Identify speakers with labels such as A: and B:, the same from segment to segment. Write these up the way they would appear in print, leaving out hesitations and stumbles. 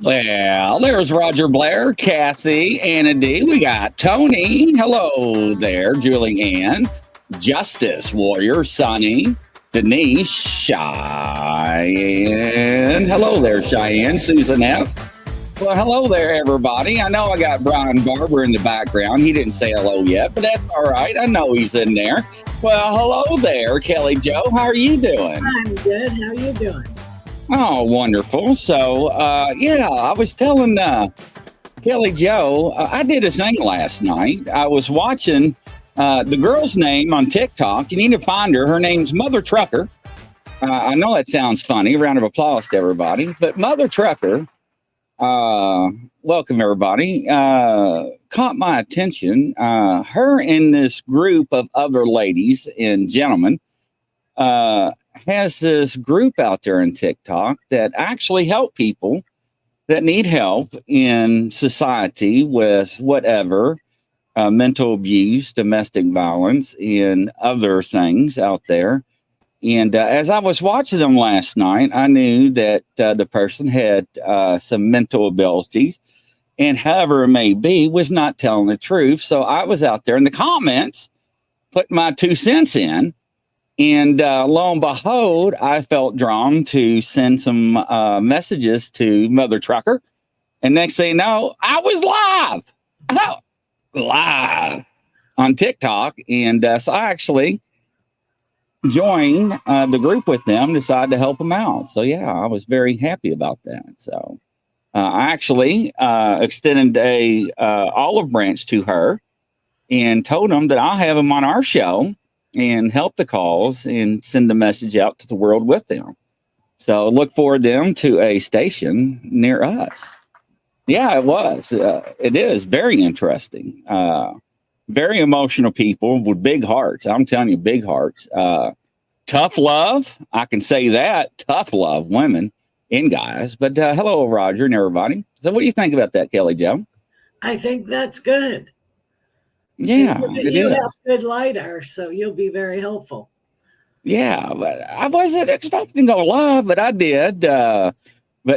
A: Well, there's Roger Blair, Cassie, Anna D. We got Tony. Hello there, Julianne. Justice Warrior, Sonny. Denise, Cheyenne. Hello there, Cheyenne. Susan F. Well, hello there, everybody. I know I got Brian Barber in the background. He didn't say hello yet, but that's all right. I know he's in there. Well, hello there, Kelly Joe. How are you doing?
B: I'm good. How are you doing?
A: Oh, wonderful. So, I was telling Kelly Joe, I did a thing last night. I was watching the girl's name on TikTok. You need to find her. Her name's Mother Trucker. I know that sounds funny. A round of applause to everybody. But Mother Trucker, welcome everybody, caught my attention. Her and this group of other ladies and gentlemen has this group out there on TikTok that actually help people that need help in society with whatever mental abuse, domestic violence, and other things out there. And as I was watching them last night, I knew that the person had some mental abilities, and however it may be, was not telling the truth. So I was out there in the comments, putting my 2 cents in. And lo and behold, I felt drawn to send some messages to Mother Trucker. And next thing you know, I was live on TikTok. And so I actually joined the group with them, decided to help them out. So, yeah, I was very happy about that. So I actually extended a olive branch to her and told them that I'll have them on our show and help the cause and send the message out to the world with them. So look forward them to a station near us. Yeah, it was. It is very interesting. Very emotional people with big hearts. I'm telling you, big hearts. Tough love. I can say that. Tough love, women and guys. But hello, Roger and everybody. So what do you think about that, Kelly Joe?
B: I think that's good.
A: Yeah,
B: you have good LiDAR, so you'll be very helpful.
A: Yeah, but I wasn't expecting to go live, but I did. But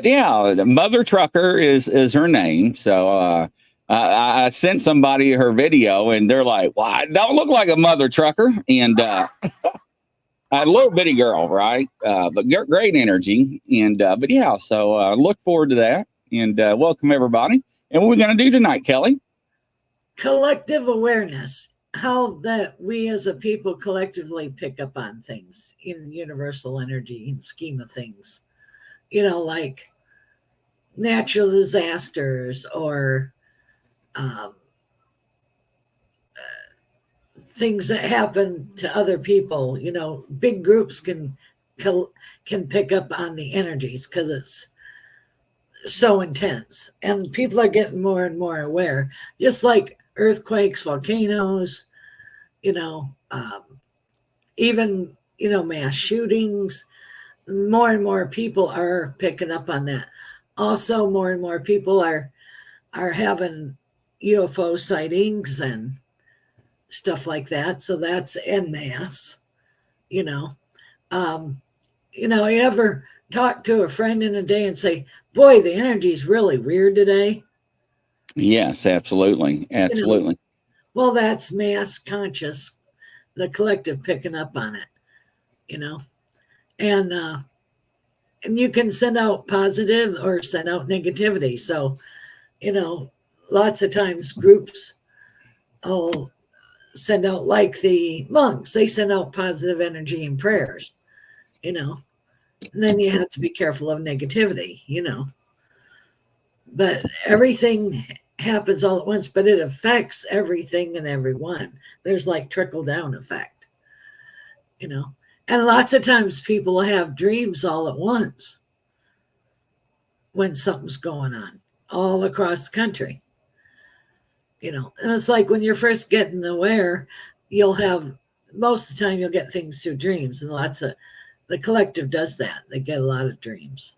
A: yeah, Mother Trucker is her name. So I sent somebody her video, and they're like, "Well, I don't look like a Mother Trucker," and a little bitty girl, right? But great energy, and but yeah. So look forward to that, and welcome everybody. And what we're going to do tonight, Kelly?
B: Collective awareness, how that we as a people collectively pick up on things in universal energy and scheme of things, like natural disasters or things that happen to other people. Big groups can pick up on the energies because it's so intense, and people are getting more and more aware, just like earthquakes, volcanoes, even mass shootings. More and more people are picking up on that. Also, more and more people are having UFO sightings and stuff like that. So that's en masse. You ever talk to a friend in a day and say, "Boy, the energy is really weird today"?
A: Yes, absolutely.
B: Well, that's mass conscious, the collective picking up on it, and you can send out positive or send out negativity. So, lots of times groups will send out, like the monks, they send out positive energy and prayers, and then you have to be careful of negativity, but everything happens all at once, but it affects everything and everyone. There's like trickle down effect, and lots of times people have dreams all at once when something's going on all across the country, and it's like when you're first getting aware, most of the time you'll get things through dreams, and the collective does that. They get a lot of dreams.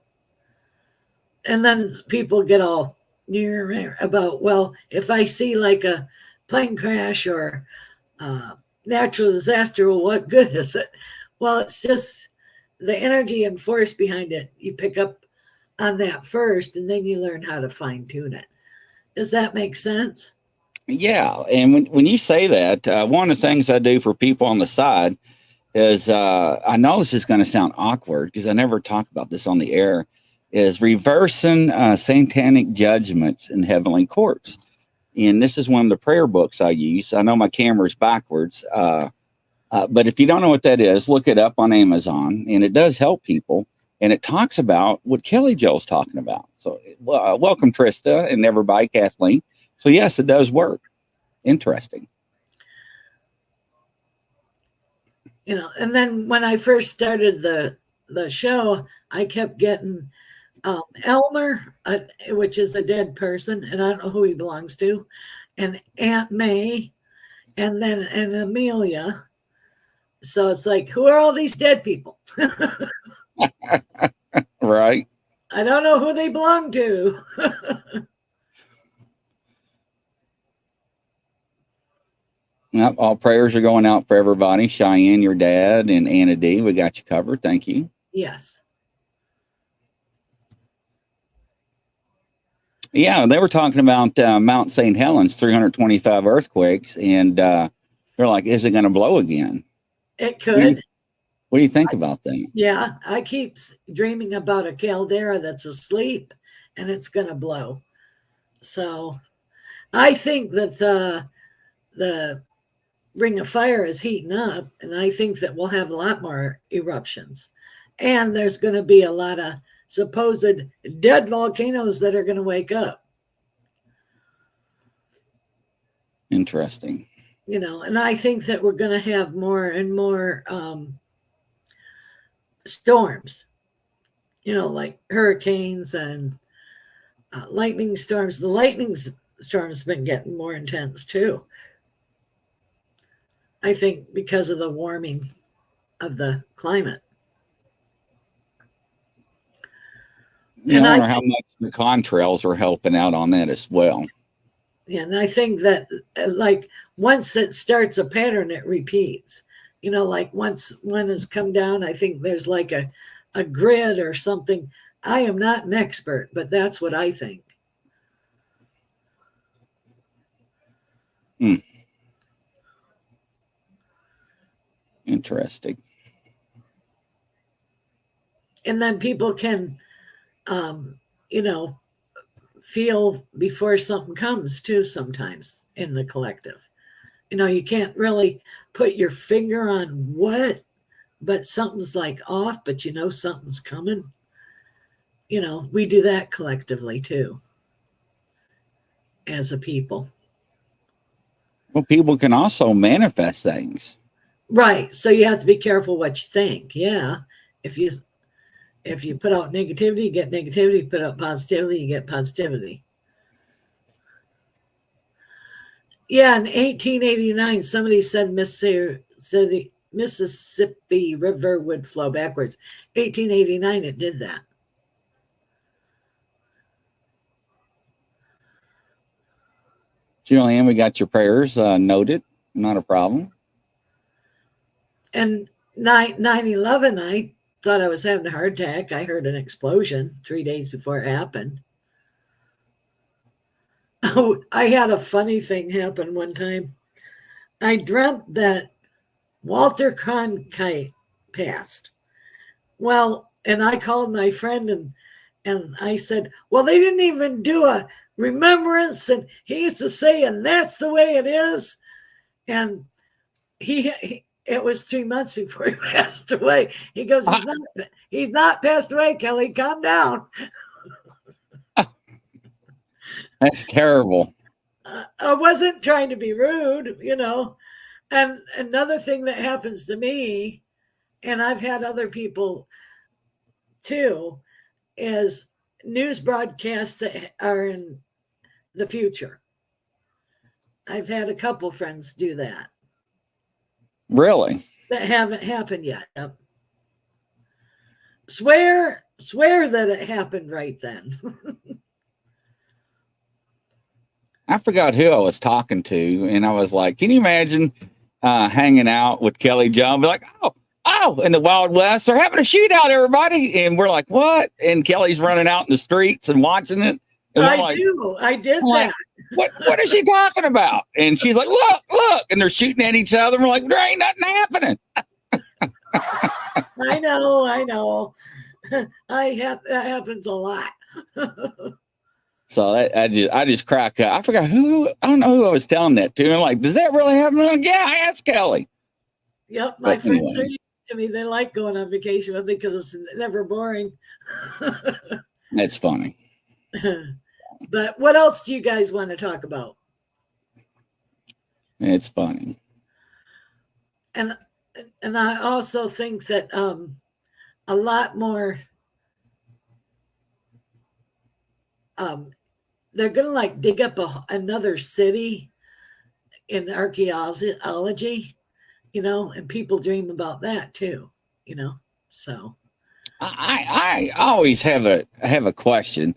B: And then people get all near about, well, if I see like a plane crash or natural disaster, well, what good is it? Well, it's just the energy and force behind it. You pick up on that first, and then you learn how to fine tune it. Does that make sense?
A: Yeah. And when you say that, one of the things I do for people on the side is, I know this is going to sound awkward because I never talk about this on the air, is reversing satanic judgments in heavenly courts. And this is one of the prayer books I use. I know my camera's backwards, but if you don't know what that is, look it up on Amazon, and it does help people. And it talks about what Kelly Jo's talking about. So welcome, Trista, and everybody, Kathleen. So yes, it does work. Interesting.
B: You know, and then when I first started the show, I kept getting Elmer, which is a dead person, and I don't know who he belongs to, and Aunt May, and Amelia. So it's like, who are all these dead people?
A: Right.
B: I don't know who they belong to.
A: Yep, all prayers are going out for everybody. Cheyenne, your dad, and Anna D. We got you covered. Thank you.
B: Yes.
A: Yeah, they were talking about Mount St. Helens, 325 earthquakes, and they're like, is it going to blow again?
B: It could.
A: What do you think about that?
B: Yeah, I keep dreaming about a caldera that's asleep and it's going to blow. So I think that the Ring of Fire is heating up, and I think that we'll have a lot more eruptions. And there's going to be a lot of supposed dead volcanoes that are going to wake up.
A: Interesting.
B: You know, and I think that we're going to have more and more storms, you know, like hurricanes and lightning storms. The lightning storms have been getting more intense too. I think because of the warming of the climate.
A: Yeah, and I wonder how much the contrails are helping out on that as well.
B: Yeah, and I think that like once it starts a pattern, it repeats. You know, like once one has come down, I think there's like a grid or something. I am not an expert, but that's what I think.
A: Interesting.
B: And then people can, you know, feel before something comes too sometimes in the collective. You know, you can't really put your finger on what, but something's like off, but you know something's coming. You know, we do that collectively too as a people.
A: Well, people can also manifest things.
B: Right. So you have to be careful what you think. Yeah. If you put out negativity, you get negativity. Put out positivity, you get positivity. Yeah, in 1889, somebody said the Mississippi River would flow backwards. 1889, it did that.
A: Julianne, we got your prayers noted. Not a problem.
B: And 9/11, I thought I was having a heart attack. I heard an explosion 3 days before it happened. Oh, I had a funny thing happen one time. I dreamt that Walter Cronkite passed. Well, and I called my friend and I said, well, they didn't even do a remembrance. And he used to say, and that's the way it is. And it was 3 months before he passed away. He goes, he's not passed away, Kelly. Calm down.
A: That's terrible.
B: I wasn't trying to be rude, you know. And another thing that happens to me, and I've had other people too, is news broadcasts that are in the future. I've had a couple friends do that.
A: Really?
B: That haven't happened yet. Yep. Swear that it happened right then.
A: I forgot who I was talking to, and I was like, can you imagine hanging out with Kelly Jo? Be like, oh, oh, in the Wild West, they're having a shootout, everybody. And we're like, what? And Kelly's running out in the streets and watching it. And
B: I did
A: like,
B: that.
A: what is she talking about? And she's like, look. And they're shooting at each other. And we're like, there ain't nothing happening.
B: I know. That happens a lot.
A: So I just crack up. I forgot I don't know who I was telling that to. I'm like, does that really happen? I'm like, yeah, I asked Kelly.
B: Yep, my friends are used to me. They like going on vacation with me because it's never boring.
A: That's funny.
B: But what else do you guys want to talk about?
A: It's funny.
B: And I also think that a lot more they're going to like dig up another city in archaeology, and people dream about that too, so.
A: I always have a question.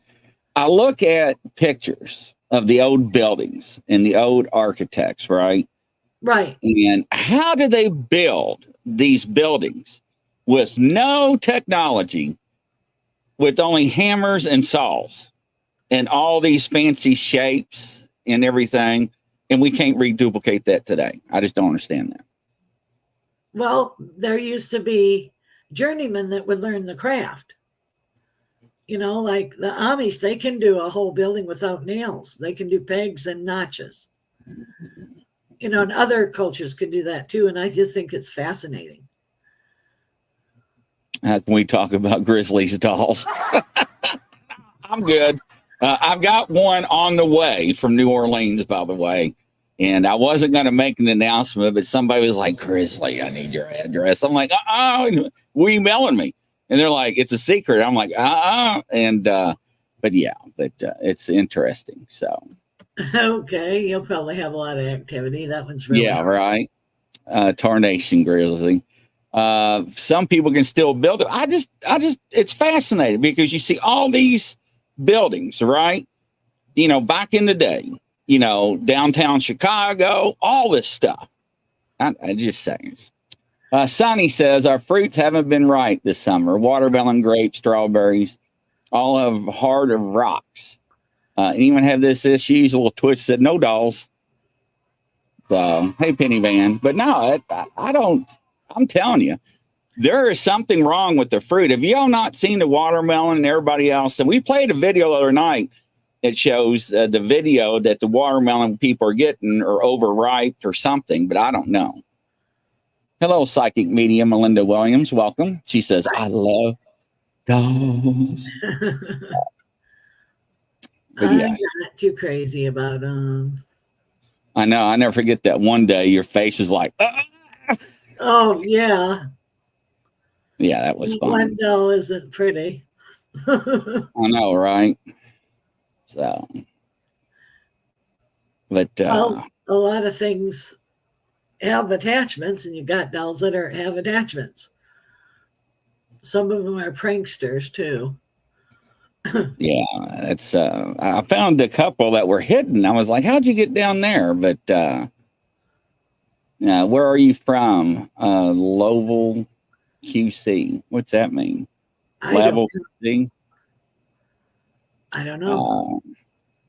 A: I look at pictures of the old buildings and the old architects, right?
B: Right.
A: And how do they build these buildings with no technology, with only hammers and saws and all these fancy shapes and everything? And we can't reduplicate that today. I just don't understand that.
B: Well, there used to be journeymen that would learn the craft. Like the Amish, they can do a whole building without nails. They can do pegs and notches. And other cultures can do that too. And I just think it's fascinating.
A: Can we talk about Grizzly's dolls? I'm good. I've got one on the way from New Orleans, by the way. And I wasn't going to make an announcement, but somebody was like, Grizzly, I need your address. I'm like, what are you mailing me? And they're like, it's a secret. I'm like, And, but it's interesting. So.
B: Okay. You'll probably have a lot of activity. That one's really hard.
A: Right. Tarnation Grizzly. Some people can still build it. I just, it's fascinating because you see all these buildings, right? Back in the day, downtown Chicago, all this stuff. I just saying. Sonny says our fruits haven't been right this summer. Watermelon, grapes, strawberries, all have hard of rocks. Anyone have this issue? A little twist said no dolls. So, hey, Penny Van. But no, I don't. I'm telling you, there is something wrong with the fruit. Have y'all not seen the watermelon and everybody else? And we played a video the other night that shows the video that the watermelon people are getting are overripe or something, but I don't know. Hello, psychic medium Melinda Williams. Welcome. She says, I love dolls.
B: I'm not too crazy about them.
A: I know. I never forget that one day your face was like,
B: oh, yeah.
A: Yeah, that was fun.
B: One doll isn't pretty.
A: I know, right? So, but
B: a lot of things have attachments, and you got dolls that have attachments. Some of them are pranksters too.
A: Yeah, it's I found a couple that were hidden. I was like, how'd you get down there? But where are you from? Lowell QC. What's that mean? Level QC?
B: I don't know.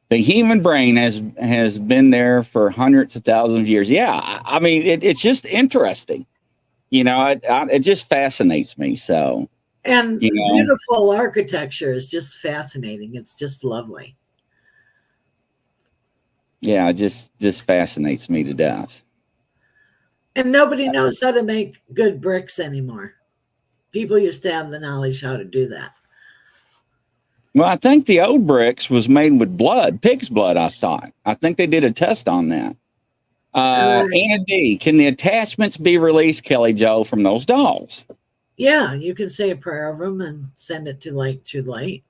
A: The human brain has been there for hundreds of thousands of years. Yeah, I mean, it's just interesting. It just fascinates me. So,
B: and beautiful architecture is just fascinating. It's just lovely. Yeah,
A: it just fascinates me to death.
B: And nobody knows how to make good bricks anymore. People used to have the knowledge how to do that.
A: Well, I think the old bricks was made with blood, pig's blood, I thought. I think they did a test on that. Anna D, can the attachments be released, Kelly Joe, from those dolls?
B: Yeah, you can say a prayer of them and send it to through light.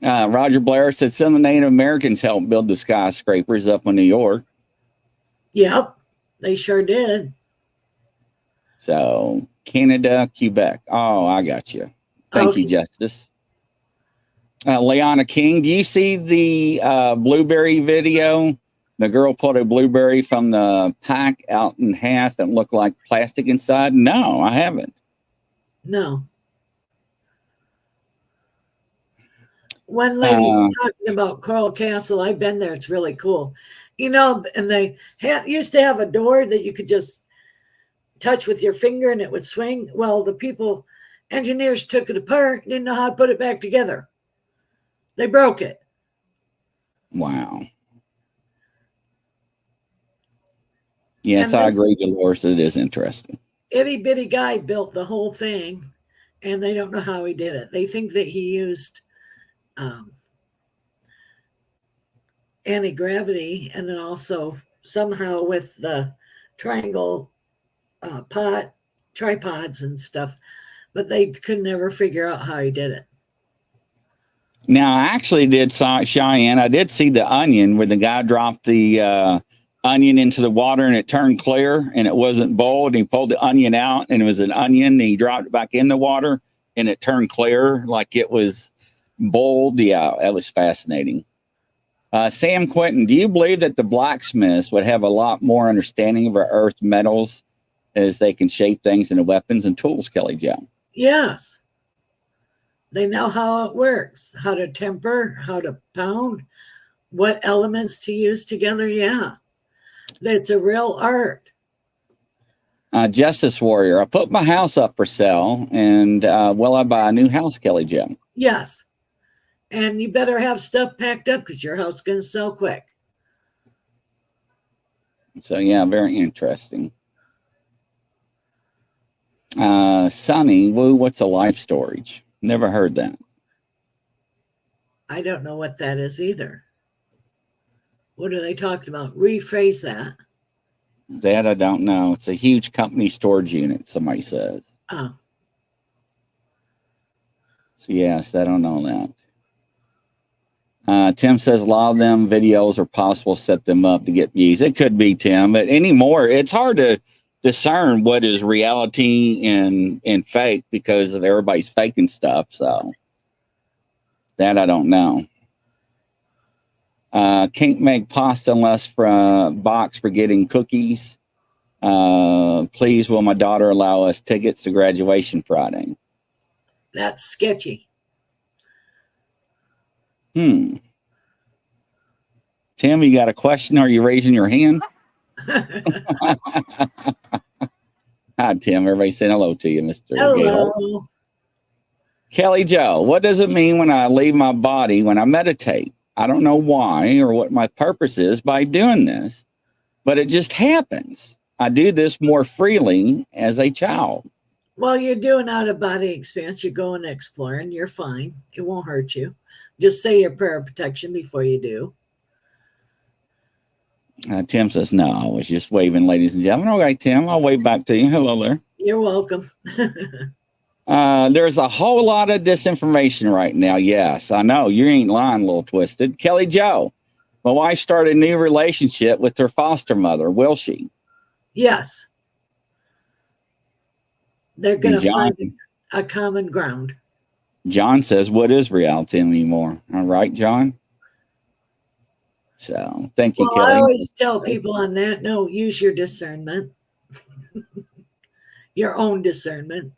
A: Roger Blair said some of the Native Americans helped build the skyscrapers up in New York.
B: Yep, they sure did.
A: So, Canada, Quebec. Oh, I got you. Thank you, Justice. Liana King, do you see the blueberry video The girl pulled a blueberry from the pack out in half and looked like plastic inside. No, I haven't.
B: No. One lady's talking about Coral Castle. I've been there. It's really cool. You know, and they used to have a door that you could just touch with your finger and it would swing. Well, the engineers took it apart and didn't know how to put it back together. They broke it.
A: Wow. Yes, I agree, Dolores. It is interesting.
B: Itty bitty guy built the whole thing, and they don't know how he did it. They think that he used anti-gravity, and then also somehow with the triangle tripods and stuff, but they could never figure out how he did it.
A: Now, I actually did Cheyenne. I did see the onion where the guy dropped the onion into the water and it turned clear and it wasn't boiled. He pulled the onion out and it was an onion. And he dropped it back in the water and it turned clear like it was boiled. Yeah, that was fascinating. Sam Quinton, do you believe that the blacksmiths would have a lot more understanding of our earth metals as they can shape things into weapons and tools, Kelly Jo?
B: Yes. They know how it works, how to temper, how to pound, what elements to use together. Yeah. It's a real art.
A: Justice Warrior, I put my house up for sale and will I buy a new house, Kelly Jo?
B: Yes. And you better have stuff packed up because your house is going to sell quick.
A: So, yeah, very interesting. Sonny, Woo, what's a life storage? Never heard that.
B: I don't know what that is either. What are they talking about? Rephrase that.
A: That I don't know. It's a huge company storage unit, somebody says.
B: Oh.
A: So, yes, I don't know that. Tim says a lot of them videos are possible to set them up to get views. It could be, Tim, but anymore, it's hard to discern what is reality and fake because of everybody's faking stuff. So that I don't know. Can't make pasta unless for a box for getting cookies. Please, will my daughter allow us tickets to graduation Friday?
B: That's sketchy.
A: Tim, you got a question? Are you raising your hand? Hi, Tim. Everybody saying hello to you, Mr.
B: Hello.
A: Gale. Kelly Jo, what does it mean when I leave my body when I meditate? I don't know why or what my purpose is by doing this, but it just happens. I do this more freely as a child.
B: Well, you're doing out-of-body experience. You're going exploring. You're fine. It won't hurt you. Just say your prayer of protection before you do.
A: Tim says, no, I was just waving, ladies and gentlemen. Okay, Tim, I'll wave back to you. Hello there.
B: You're welcome.
A: There's a whole lot of disinformation right now. Yes, I know. You ain't lying, a little twisted. Kelly Jo, my wife started a new relationship with her foster mother. Will she?
B: Yes. They're going to find a common ground.
A: John says, what is reality anymore? All right, John? So thank you, Kelly.
B: I always tell people on that, no, use your discernment. Your own discernment.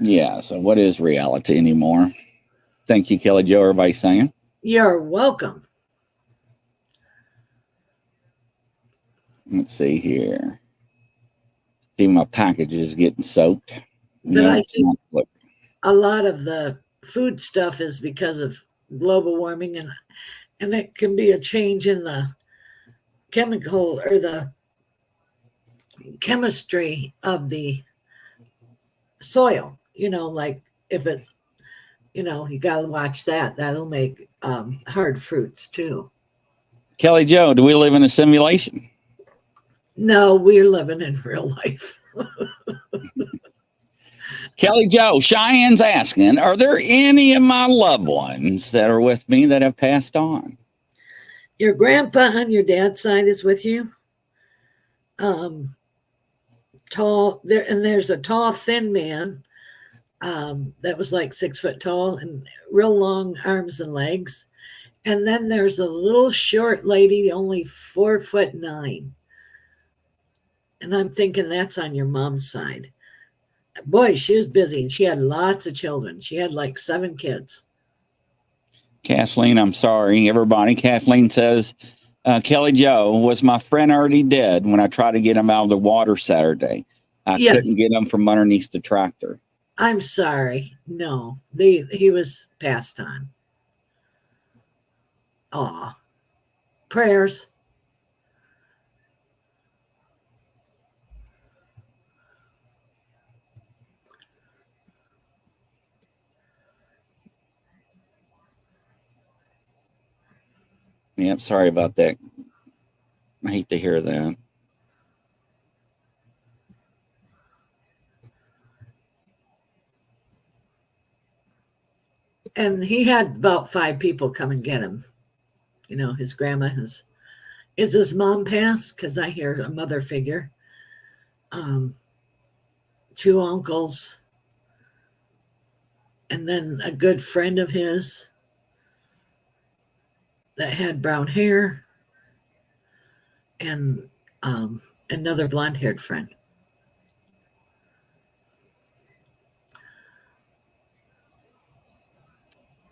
A: Yeah, so what is reality anymore? Thank you, Kelly Jo. Everybody saying?
B: You're welcome.
A: Let's see here. See, my package is getting soaked.
B: But no, I think a lot of the food stuff is because of global warming, and it can be a change in the chemical or the chemistry of the soil. You know, like if it's, you know, you got to watch that. That'll make hard fruits too. Kelly
A: Jo, do we live in a simulation?
B: No, we're living in real life.
A: Kelly Jo, Cheyenne's asking, are there any of my loved ones that are with me that have passed on?
B: Your grandpa on your dad's side is with you. Tall there, and there's a tall, thin man that was like 6 foot tall and real long arms and legs. And then there's a little short lady, only 4'9". And I'm thinking that's on your mom's side. Boy, she was busy and she had lots of children. She had like 7 kids.
A: Kathleen, I'm sorry, everybody. Kathleen says, Kelly Joe, was my friend already dead when I tried to get him out of the water Saturday? I couldn't get him from underneath the tractor.
B: I'm sorry. No, he was passed on. Aw. Prayers.
A: Yep, sorry about that. I hate to hear that.
B: And he had about 5 people come and get him. You know, his grandma is his mom passed? Because I hear a mother figure. 2 uncles. And then a good friend of his that had brown hair. And another blonde-haired friend.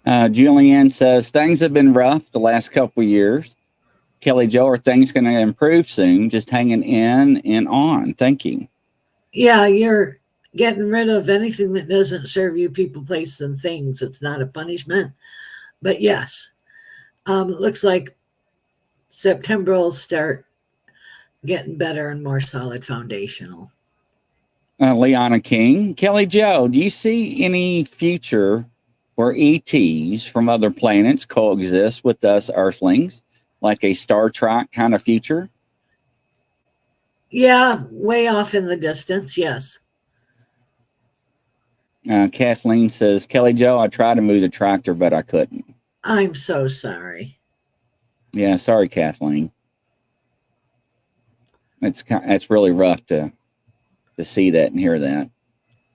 A: Julianne says, things have been rough the last couple of years. Kelly Joe, are things going to improve soon? Just hanging in and on. Thank you.
B: Yeah, you're getting rid of anything that doesn't serve you, people, places, and things. It's not a punishment. But yes, it looks like September will start getting better and more solid foundational.
A: Liana King, Kelly Joe, do you see any future where ETs from other planets coexist with us Earthlings, like a Star Trek kind of future?
B: Yeah, way off in the distance, yes.
A: Kathleen says, Kelly Joe, I tried to move the tractor, but I couldn't.
B: I'm so sorry.
A: Yeah, sorry, Kathleen. It's really rough to see that and hear that.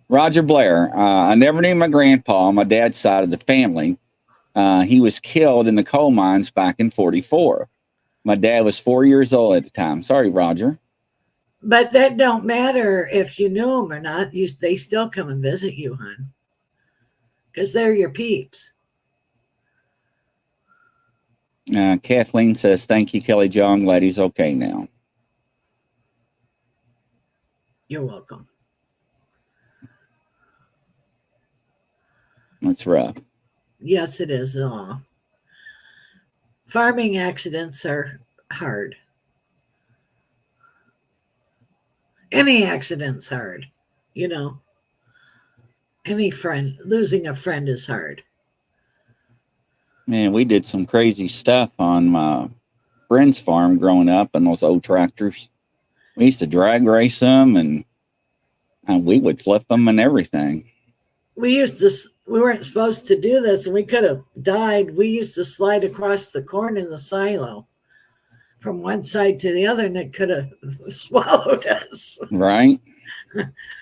A: Roger Blair, I never knew my grandpa on my dad's side of the family. He was killed in the coal mines back in 1944. My dad was 4 years old at the time. Sorry, Roger.
B: But that don't matter if you knew them or not. They still come and visit you, hon. Because they're your peeps.
A: Kathleen says, thank you, Kelly Joe. I'm glad he's okay now.
B: You're welcome.
A: That's rough.
B: Yes, it is. Farming accidents are hard. Any accident's hard, you know. Losing a friend is hard.
A: Man, we did some crazy stuff on my friend's farm growing up in those old tractors. We used to drag race them and we would flip them and everything.
B: We weren't supposed to do this and we could have died. We used to slide across the corn in the silo from one side to the other and it could have swallowed us.
A: Right?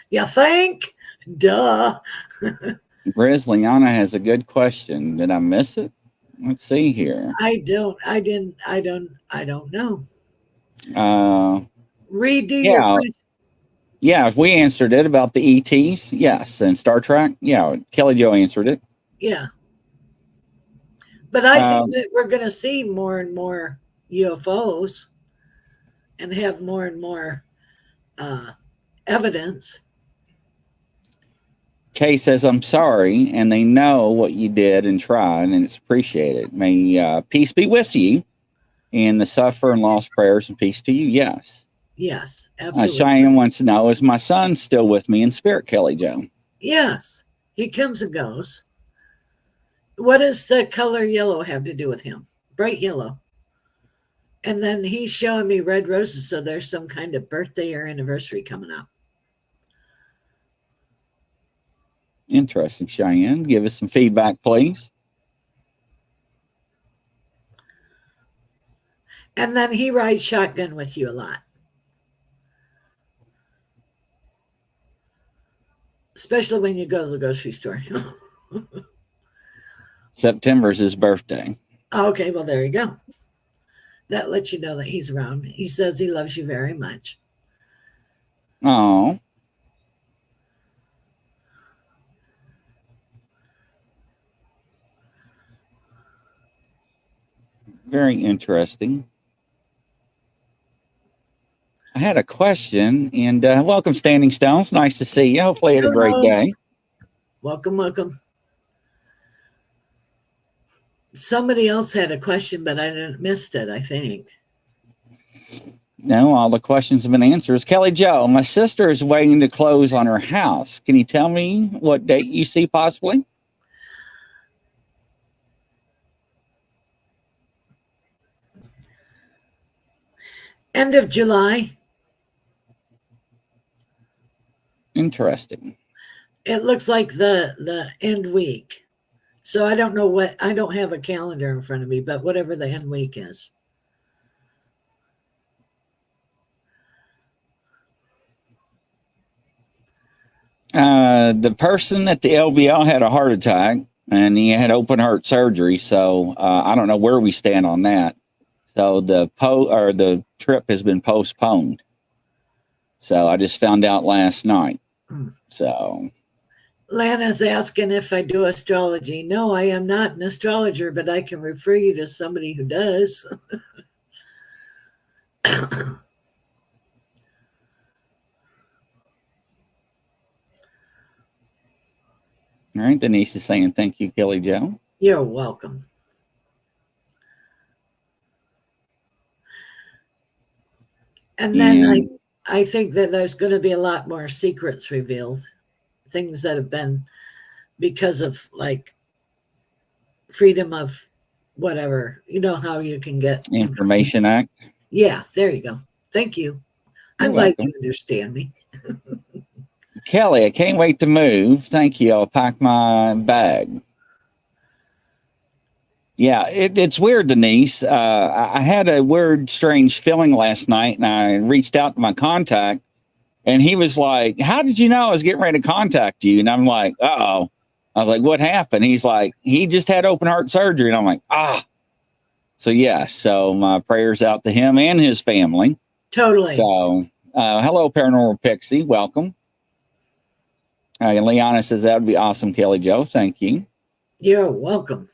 B: You think? Duh.
A: Grizzly Anna has a good question. Did I miss it? Let's see here.
B: I don't know. Redo your question.
A: Yeah, if we answered it about the ETs, yes. And Star Trek, yeah, Kelly Joe answered it.
B: Yeah. But I think that we're going to see more and more UFOs and have more and more evidence.
A: Kay says, I'm sorry, and they know what you did and tried, and it's appreciated. May peace be with you, and the suffer and lost prayers and peace to you. Yes.
B: Yes, absolutely.
A: Cheyenne wants to know, is my son still with me in spirit, Kelly Joe?
B: Yes, he comes and goes. What does the color yellow have to do with him? Bright yellow. And then he's showing me red roses, so there's some kind of birthday or anniversary coming up.
A: Interesting, Cheyenne. Give us some feedback, please.
B: And then he rides shotgun with you a lot. Especially when you go to the grocery store.
A: September is his birthday.
B: Okay, well, there you go. That lets you know that he's around. He says he loves you very much.
A: Oh. Very interesting. I had a question, and welcome, Standing Stones. Nice to see you. Hopefully, you had a great day.
B: Welcome, welcome. Somebody else had a question, but I missed it, I think.
A: No, all the questions have been answered. Kelly Joe, my sister is waiting to close on her house. Can you tell me what date you see possibly?
B: End of July.
A: Interesting.
B: It looks like the end week. So I don't know what, I don't have a calendar in front of me, but whatever the end week is.
A: The person at the LBL had a heart attack and he had open heart surgery. So I don't know where we stand on that. So the trip has been postponed. So I just found out last night. So
B: Lana's asking if I do astrology. No, I am not an astrologer, but I can refer you to somebody who does. All
A: right, Denise is saying thank you, Kelly Joe.
B: You're welcome. And then I think that there's going to be a lot more secrets revealed, things that have been because of like freedom of whatever, you know how you can get
A: Information Act.
B: Yeah, there you go. Thank you. I'm glad you understand me.
A: Kelly, I can't wait to move. Thank you. I'll pack my bag. Yeah, it's weird, Denise. I had a weird, strange feeling last night, and I reached out to my contact, and he was like, "How did you know I was getting ready to contact you?" And I'm like, "Uh-oh." I was like, "What happened?" He's like, "He just had open heart surgery." And I'm like, "Ah." So, yeah, so my prayers out to him and his family.
B: Totally.
A: So, hello, Paranormal Pixie. Welcome. And Liana says, that would be awesome, Kelly Joe. Thank you.
B: You're welcome.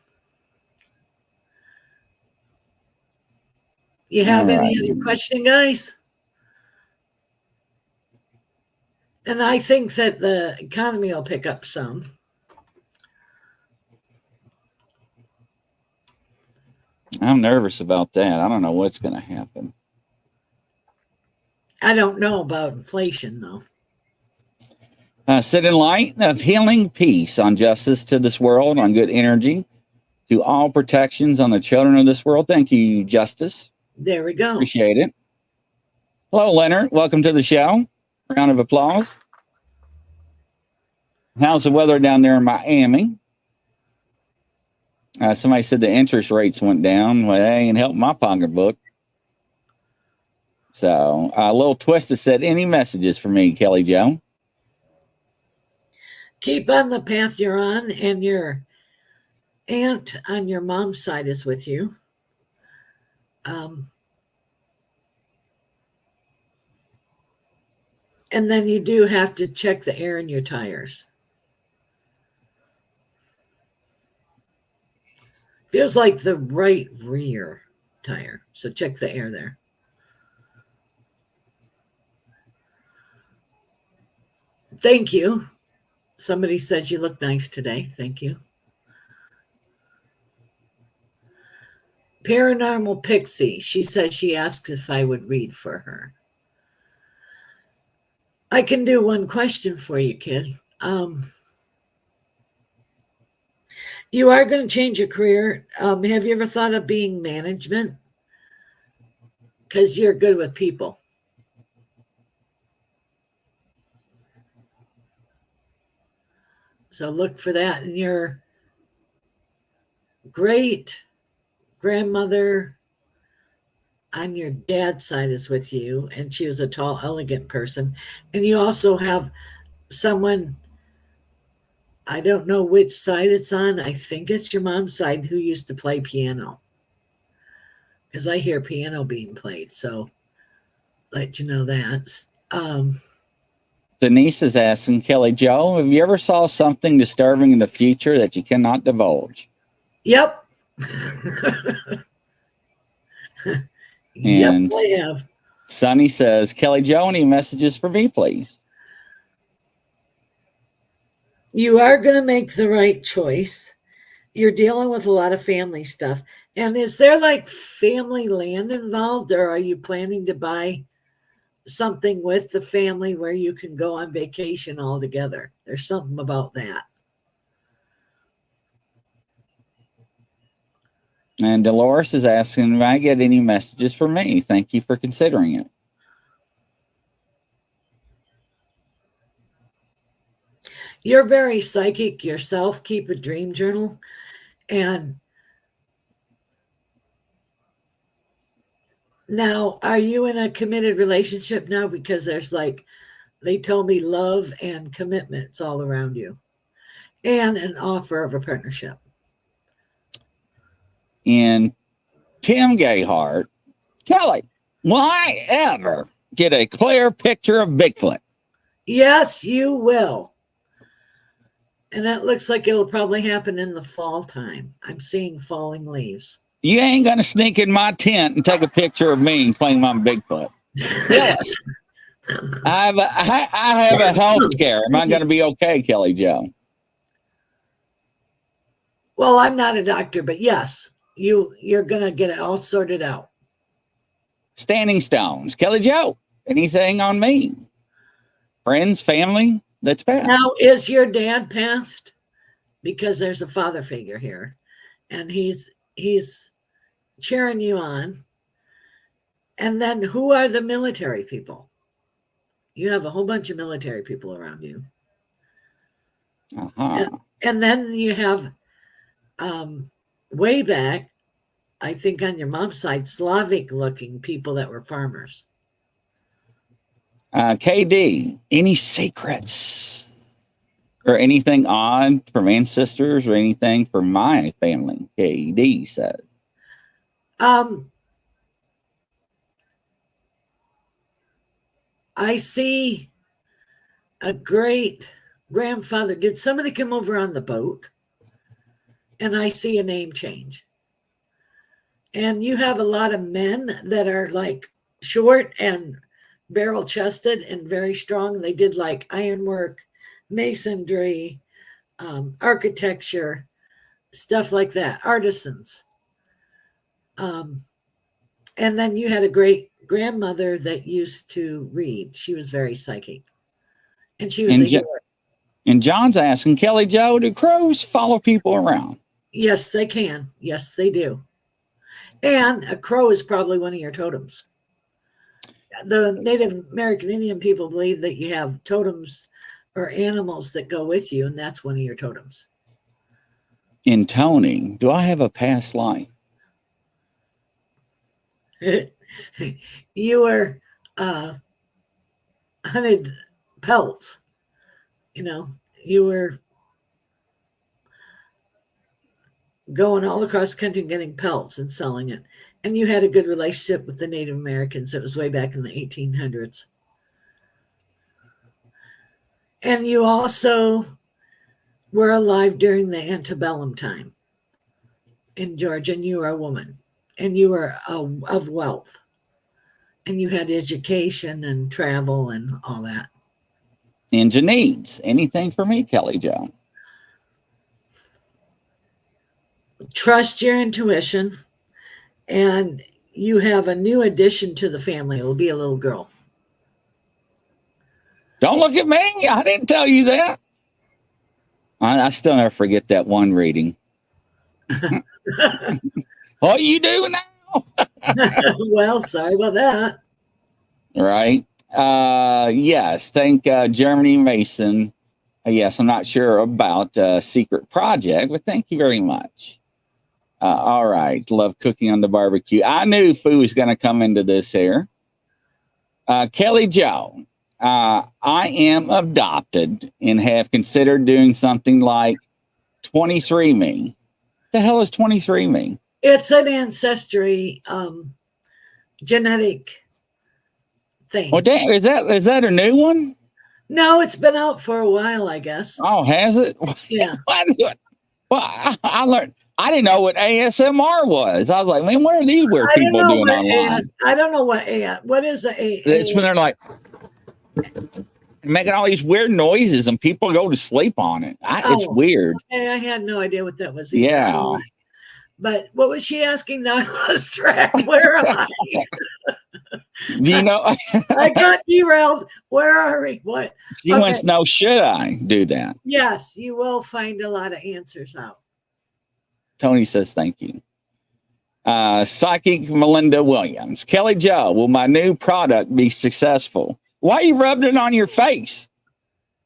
B: You have any other question, guys? And I think that the economy will pick up some.
A: I'm nervous about that. I don't know what's going to happen.
B: I don't know about inflation, though.
A: Sit in light of healing peace on justice to this world, on good energy, to all protections on the children of this world. Thank you, Justice.
B: There we go.
A: Appreciate it. Hello, Leonard. Welcome to the show. Round of applause. How's the weather down there in Miami? Somebody said the interest rates went down. Well, that ain't helped my pocketbook. So a little Twisted said, any messages for me, Kelly Joe?
B: Keep on the path you're on, and your aunt on your mom's side is with you. And then you do have to check the air in your tires. Feels like the right rear tire. So check the air there. Thank you. Somebody says you look nice today. Thank you. Paranormal Pixie. She says she asks if I would read for her. I can do one question for you, kid. You are going to change your career. Have you ever thought of being management? Because you're good with people. So look for that. And your great grandmother on your dad's side is with you, and she was a tall, elegant person. And you also have someone, I don't know which side it's on. I think it's your mom's side, who used to play piano. because I hear piano being played. So let you know that.
A: Denise is asking, Kelly Joe, have you ever saw something disturbing in the future that you cannot divulge?
B: Yep. Yep,
A: And
B: I have.
A: Sonny says, Kelly Joe, any messages for me, please?
B: You are going to make the right choice. You're dealing with a lot of family stuff. And is there like family land involved, or are you planning to buy something with the family where you can go on vacation all together? There's something about that.
A: And Dolores is asking, if I get any messages for me? Thank you for considering it.
B: You're very psychic yourself. Keep a dream journal. And now, are you in a committed relationship now? Because there's like, they told me love and commitments all around you and an offer of a partnership.
A: And Tim Gayhart, Kelly, will I ever get a clear picture of Bigfoot?
B: Yes, you will. And that looks like it'll probably happen in the fall time. I'm seeing falling leaves.
A: You ain't going to sneak in my tent and take a picture of me and claim I'm Bigfoot. Yes. I have a health scare. Am I going to be okay, Kelly Joe?
B: Well, I'm not a doctor, but yes, you're going to get it all sorted out.
A: Standing stones. Kelly Joe, anything on me? Friends, family that's passed.
B: Now, is your dad passed? Because there's a father figure here, and he's cheering you on. And then who are the military people? You have a whole bunch of military people around you.
A: Uh-huh.
B: And then you have way back, I think on your mom's side, Slavic looking people that were farmers.
A: KD, any secrets or anything odd from ancestors or anything from my family? KD says.
B: I see a great grandfather. Did somebody come over on the boat? And I see a name change. And you have a lot of men that are like short and barrel chested and very strong. They did like ironwork, masonry, architecture, stuff like that, artisans. And then you had a great grandmother that used to read. She was very psychic. And she was a healer.
A: And John's asking, Kelly Joe, do crows follow people around?
B: Yes, they can. Yes, they do. And a crow is probably one of your totems. The Native American Indian people believe that you have totems or animals that go with you, and that's one of your totems.
A: In Tony, do I have a past life?
B: You were hunted pelts. You know, you were going all across the country getting pelts and selling it. And you had a good relationship with the Native Americans. It was way back in the 1800s. And you also were alive during the antebellum time in Georgia, and you were a woman, and you were of wealth, and you had education and travel and all that.
A: And Janine's, anything for me, Kelly Joe?
B: Trust your intuition, and you have a new addition to the family. It'll be a little girl.
A: Don't look at me. I didn't tell you that. I still never forget that one reading. What you do now?
B: Well, sorry about that.
A: Right. Yes. Thank Germany Mason. Yes, I'm not sure about secret project, but thank you very much. All right. Love cooking on the barbecue. I knew Foo was going to come into this here. Kelly Joe, I am adopted and have considered doing something like 23Me. The hell is 23Me?
B: It's an ancestry genetic thing.
A: Well, damn, is that a new one?
B: No, it's been out for a while, I guess.
A: Oh, has it?
B: Yeah.
A: Well, I learned. I didn't know what ASMR was. I was like, man, what are these weird people doing online?
B: I don't know what what is a.
A: It's when they're like making all these weird noises and people go to sleep on it. It's weird.
B: Okay, I had no idea what that was either.
A: Yeah.
B: But what was she asking? Now I lost track. Where am I?
A: Do you know?
B: I got derailed. Where are we? What?
A: She wants to know, should I do that?
B: Yes, you will find a lot of answers out.
A: Tony says, thank you. Psychic Melinda Williams. Kelly Jo, will my new product be successful? Why are you rubbing it on your face?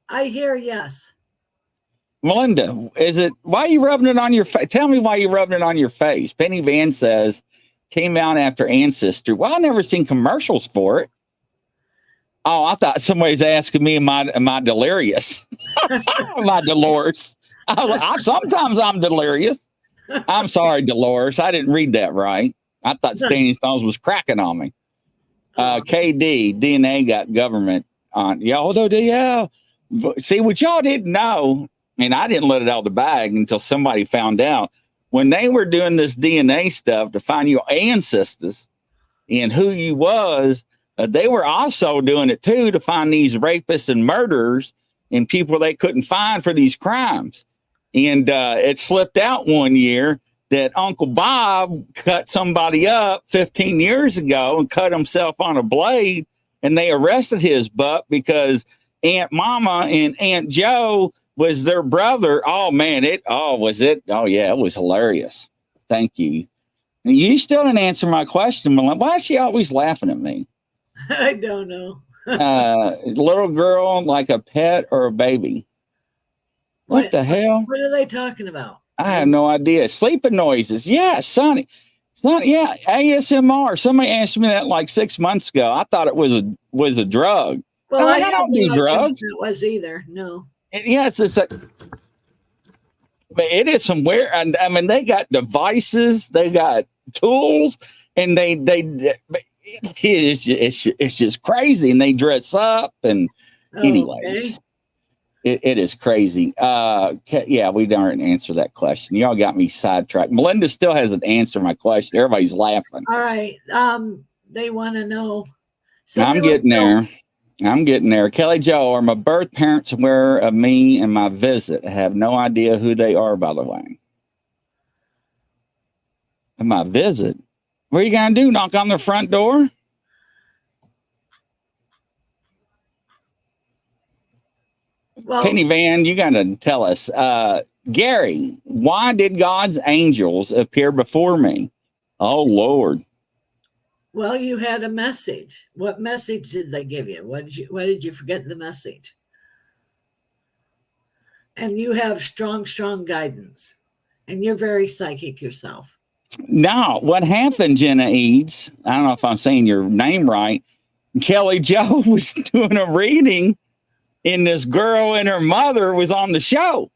B: I hear yes.
A: Melinda, why are you rubbing it on your face? Tell me why you're rubbing it on your face. Penny Van says, came out after Ancestor. Well, I've never seen commercials for it. Oh, I thought somebody's asking me, am I delirious? Am I Dolores? I was like, sometimes I'm delirious. I'm sorry, Dolores. I didn't read that right. I thought Standing Stones was cracking on me. KD, DNA got government on. Yeah. See, what y'all didn't know, and I didn't let it out of the bag until somebody found out. When they were doing this DNA stuff to find your ancestors and who you was, they were also doing it too to find these rapists and murderers and people they couldn't find for these crimes. And it slipped out one year that Uncle Bob cut somebody up 15 years ago and cut himself on a blade, and they arrested his butt because Aunt Mama and Aunt Joe was their brother. Oh man, was it? Oh yeah, it was hilarious. Thank you. And you still didn't answer my question, Melinda. Why is she always laughing at me?
B: I don't know.
A: Little girl like a pet or a baby? What the hell?
B: What are they talking about?
A: I have no idea. Sleeping noises. Yeah, Sonny. Yeah, ASMR. Somebody asked me that like 6 months ago. I thought it was a drug.
B: Well,
A: I don't do drugs.
B: It was either. No.
A: Yes, it is some weird. And I mean, they got devices, they got tools, and it's just crazy. And they dress up. And anyways, it is crazy. Yeah, we don't answer that question. Y'all got me sidetracked. Melinda still hasn't answered my question. Everybody's laughing.
B: All right. They want to know.
A: I'm getting there. Kelly Jo, are my birth parents aware of me and my visit? I have no idea who they are, by the way. And my visit? What are you going to do? Knock on their front door? Well, Penny Van, you got to tell us. Gary, why did God's angels appear before me? Oh, Lord.
B: Well, you had a message. What message did they give you? What did you forget the message? And you have strong guidance. And you're very psychic yourself.
A: Now, what happened, Jenna Eads? I don't know if I'm saying your name right. Kelly Jo was doing a reading, and this girl and her mother was on the show.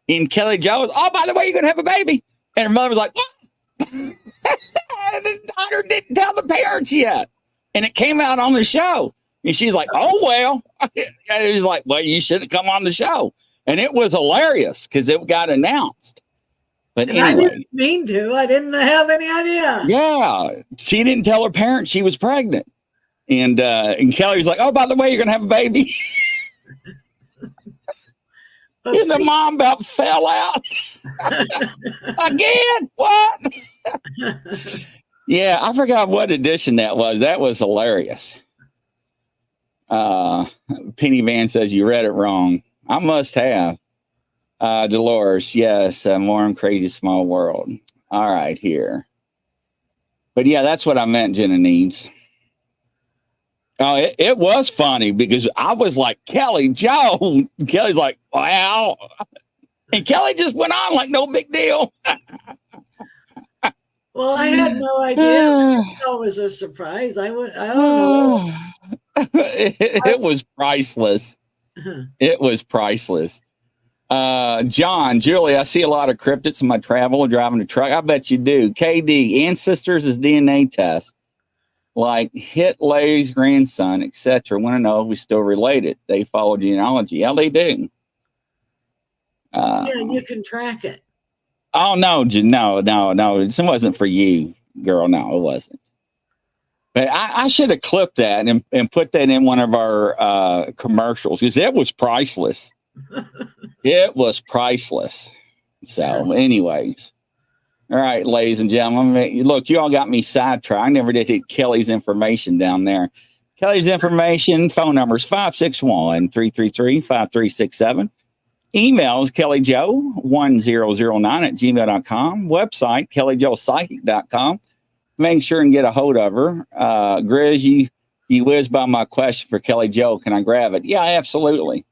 A: And Kelly Jo was, oh, by the way, you're going to have a baby. And her mother was like, what? The daughter didn't tell the parents yet, and it came out on the show, and she's like, oh well. And it was like, well, you shouldn't come on the show. And it was hilarious because it got announced. But anyway, I
B: didn't mean to. I didn't have any idea.
A: Yeah, she didn't tell her parents she was pregnant, and Kelly was like, oh, by the way, you're gonna have a baby. And the mom about fell out. Again? What? Yeah, I forgot what edition that was. That was hilarious. Penny Van says you read it wrong. I must have. Dolores, yes, warm, crazy, small world. All right, here. But yeah, that's what I meant, Jenna Needs. Oh, it was funny because I was like, Kelly Jo. Kelly's like, wow. And Kelly just went on like no big deal.
B: Well, I had no idea. It was a surprise. I don't know.
A: It was priceless. It was priceless. John, Julie, I see a lot of cryptids in my travel or driving a truck. I bet you do. KD, ancestors is DNA test. Like Hitler's grandson, etc. Want to know if we still related. They follow genealogy. Yeah, they do.
B: Yeah, you can track it.
A: Oh, no. This wasn't for you, girl. No, it wasn't. But I should have clipped that and put that in one of our commercials because it was priceless. It was priceless. So, anyways. All right, ladies and gentlemen. Look, you all got me sidetracked. I never did hit Kelly's information down there. Kelly's information, phone number is 561-333-5367. Email is kellyjo1009@gmail.com. Website, kellyjopsychic.com. Make sure and get a hold of her. Grizz, you whizzed by my question for Kelly Jo. Can I grab it? Yeah, absolutely.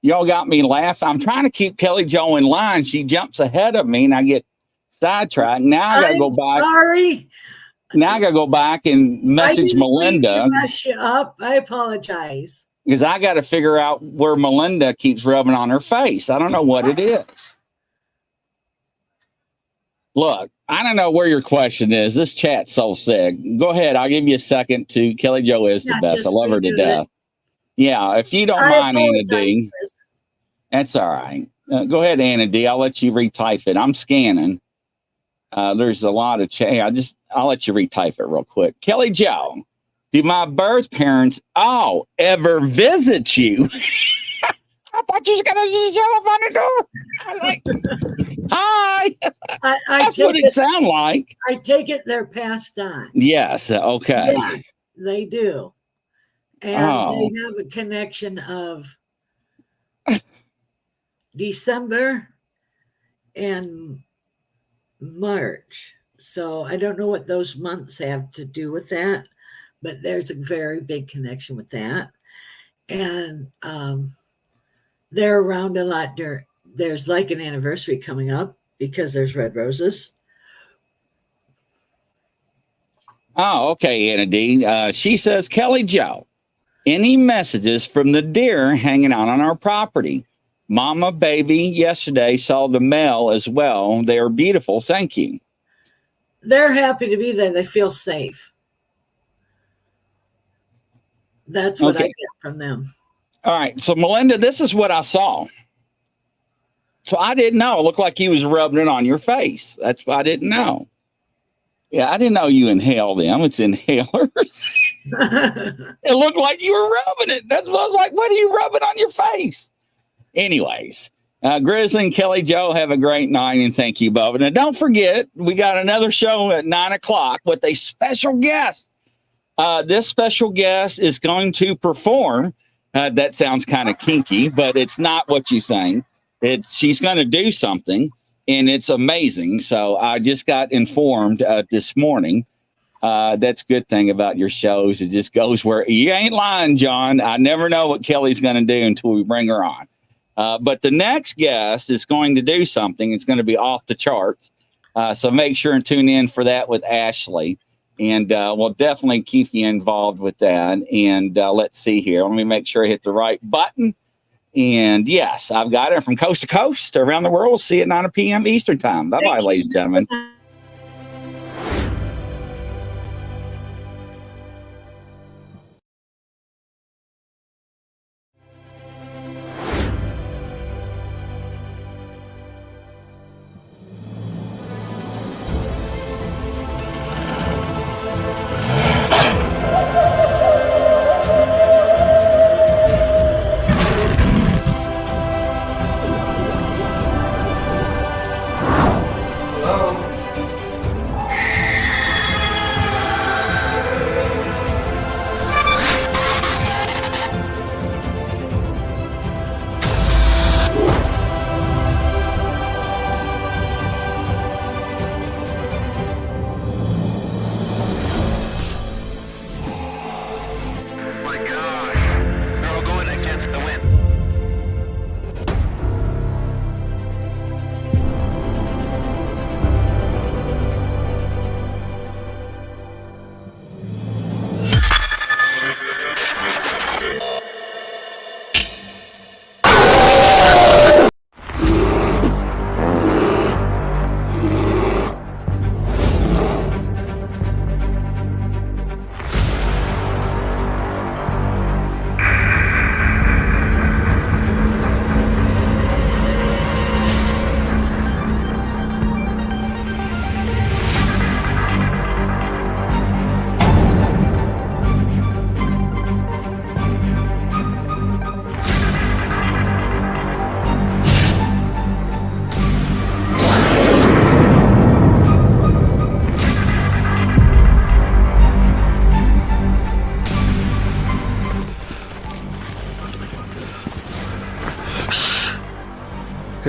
A: Y'all got me laughing. I'm trying to keep Kelly Jo in line. She jumps ahead of me and I get sidetracked. Now I got to go back.
B: Sorry.
A: Now I got to go back and message Melinda.
B: Mess you up. I apologize.
A: Because I got to figure out where Melinda keeps rubbing on her face. I don't know what it is. Look, I don't know where your question is. This chat's so sick. Go ahead. I'll give you a second to Kelly Jo is the best. I love her to death. Yeah, if you don't mind, Anna D. That's all right. Go ahead, Anna D. I'll let you retype it. I'm scanning. There's a lot of chat. I'll let you retype it real quick. Kelly Jo, do my birth parents ever visit you? I thought you was gonna just yell up on the door. I'm like, hi. That's what it sounds like.
B: I take it they're passed on.
A: Yes. Okay.
B: Yes, they do. And they have a connection of December and March. So I don't know what those months have to do with that, but there's a very big connection with that. And they're around a lot. There's like an anniversary coming up because there's red roses.
A: Oh, okay, Anna D. She says, Kelly Jo, any messages from the deer hanging out on our property? Mama, baby, yesterday saw the male as well. They are beautiful. Thank you.
B: They're happy to be there. They feel safe. That's what I get from them.
A: All right. So, Melinda, this is what I saw. So I didn't know. It looked like he was rubbing it on your face. That's what I didn't know. Yeah, I didn't know you inhale them. It's inhalers. It looked like you were rubbing it. That's what I was like. What are you rubbing on your face? Anyways, Grizzly and Kelly Jo, have a great night, and thank you, Bubba. Now, don't forget, we got another show at 9:00 with a special guest. This special guest is going to perform. That sounds kind of kinky, but it's not what you think. She's going to do something, and it's amazing. So I just got informed this morning. That's a good thing about your shows. It just goes where you ain't lying, John. I never know what Kelly's going to do until we bring her on. But the next guest is going to do something. It's going to be off the charts. So make sure and tune in for that with Ashley. And we'll definitely keep you involved with that. And let's see here. Let me make sure I hit the right button. And yes, I've got it from coast to coast around the world. See you at 9 p.m. Eastern time. Bye-bye, ladies and gentlemen.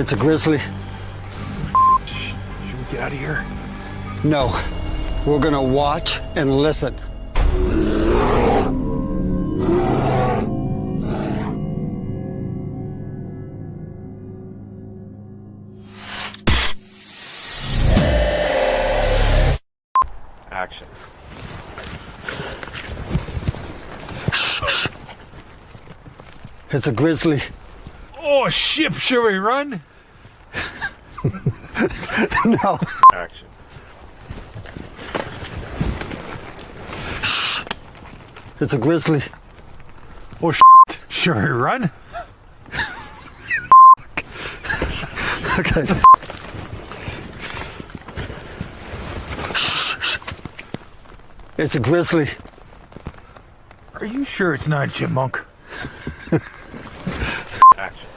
C: It's a grizzly.
D: Should we get out of here?
C: No. We're gonna watch and listen.
D: Action.
C: It's a grizzly.
D: Oh, shit, should we run?
C: No.
D: Action.
C: It's a grizzly.
D: Oh, should we run?
C: Okay. It's a grizzly.
D: Are you sure it's not a chipmunk? Action.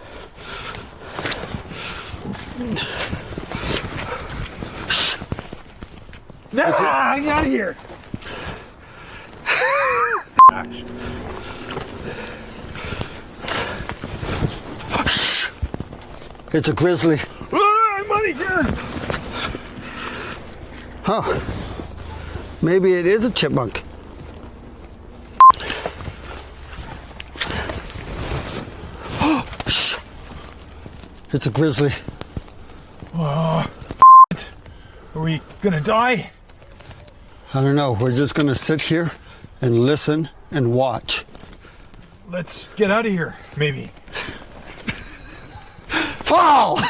D: No, get out of here. Action.
C: It's a grizzly.
D: I'm out of here.
C: Huh. Maybe it is a chipmunk. It's a grizzly.
D: Are we gonna die?
C: I don't know. We're just going to sit here and listen and watch.
D: Let's get out of here, maybe.
C: Fall!